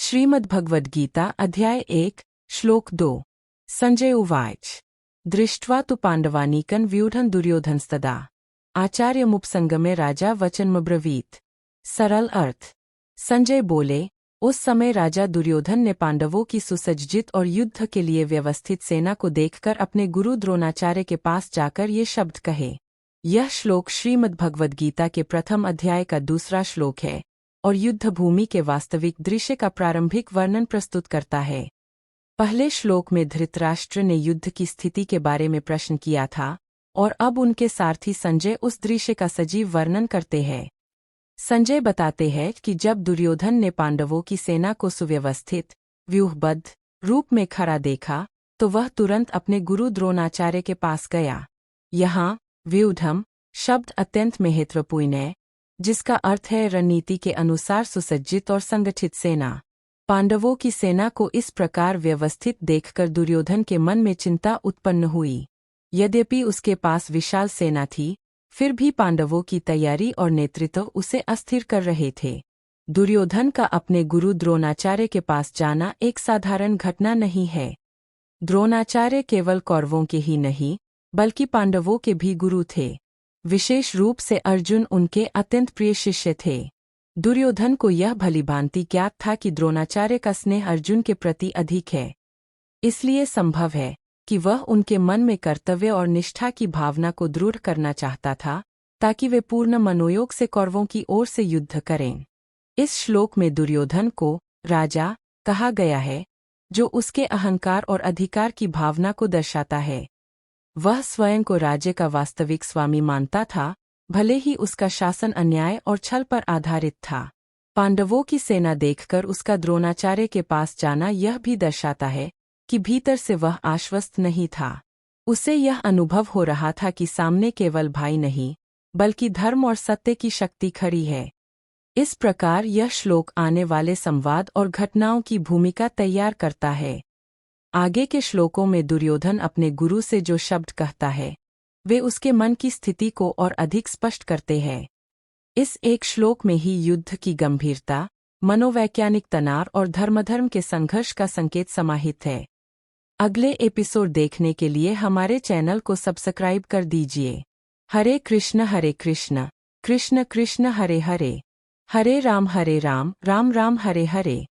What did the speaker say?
श्रीमद्भगवद्गीता अध्याय 1 श्लोक 2 संजय उवाच दृष्ट्वा तु पाण्डवानीकं व्यूढं दुर्योधनस्तदा आचार्यमुपसंगमे राजा वचनमब्रवीत। सरल अर्थ। संजय बोले, उस समय राजा दुर्योधन ने पांडवों की सुसज्जित और युद्ध के लिए व्यवस्थित सेना को देखकर अपने गुरु द्रोणाचार्य के पास जाकर ये शब्द कहे। यह श्लोक श्रीमद्भगवद्गीता के प्रथम अध्याय का दूसरा श्लोक है और युद्धभूमि के वास्तविक दृश्य का प्रारंभिक वर्णन प्रस्तुत करता है। पहले श्लोक में धृतराष्ट्र ने युद्ध की स्थिति के बारे में प्रश्न किया था और अब उनके सारथी संजय उस दृश्य का सजीव वर्णन करते हैं। संजय बताते हैं कि जब दुर्योधन ने पांडवों की सेना को सुव्यवस्थित, व्यूहबद्ध रूप में खड़ा देखा तो वह तुरंत अपने गुरु द्रोणाचार्य के पास गया। यहाँ व्यूढ़म शब्द अत्यंत महत्वपूर्ण है, जिसका अर्थ है रणनीति के अनुसार सुसज्जित और संगठित सेना। पांडवों की सेना को इस प्रकार व्यवस्थित देखकर दुर्योधन के मन में चिंता उत्पन्न हुई। यद्यपि उसके पास विशाल सेना थी, फिर भी पांडवों की तैयारी और नेतृत्व उसे अस्थिर कर रहे थे। दुर्योधन का अपने गुरु द्रोणाचार्य के पास जाना एक साधारण घटना नहीं है। द्रोणाचार्य केवल कौरवों के ही नहीं, बल्कि पांडवों के भी गुरु थे। विशेष रूप से अर्जुन उनके अत्यंत प्रिय शिष्य थे। दुर्योधन को यह भलीभांति ज्ञात था कि द्रोणाचार्य का स्नेह अर्जुन के प्रति अधिक है। इसलिए संभव है कि वह उनके मन में कर्तव्य और निष्ठा की भावना को दृढ़ करना चाहता था, ताकि वे पूर्ण मनोयोग से कौरवों की ओर से युद्ध करें। इस श्लोक में दुर्योधन को राजा कहा गया है, जो उसके अहंकार और अधिकार की भावना को दर्शाता है। वह स्वयं को राज्य का वास्तविक स्वामी मानता था, भले ही उसका शासन अन्याय और छल पर आधारित था। पांडवों की सेना देखकर उसका द्रोणाचार्य के पास जाना यह भी दर्शाता है कि भीतर से वह आश्वस्त नहीं था। उसे यह अनुभव हो रहा था कि सामने केवल भाई नहीं, बल्कि धर्म और सत्य की शक्ति खड़ी है। इस प्रकार यह श्लोक आने वाले संवाद और घटनाओं की भूमिका तैयार करता है। आगे के श्लोकों में दुर्योधन अपने गुरु से जो शब्द कहता है, वे उसके मन की स्थिति को और अधिक स्पष्ट करते हैं। इस एक श्लोक में ही युद्ध की गंभीरता, मनोवैज्ञानिक तनाव और धर्म के संघर्ष का संकेत समाहित है। अगले एपिसोड देखने के लिए हमारे चैनल को सब्सक्राइब कर दीजिए। हरे कृष्ण कृष्ण कृष्ण हरे हरे, हरे राम राम राम हरे हरे।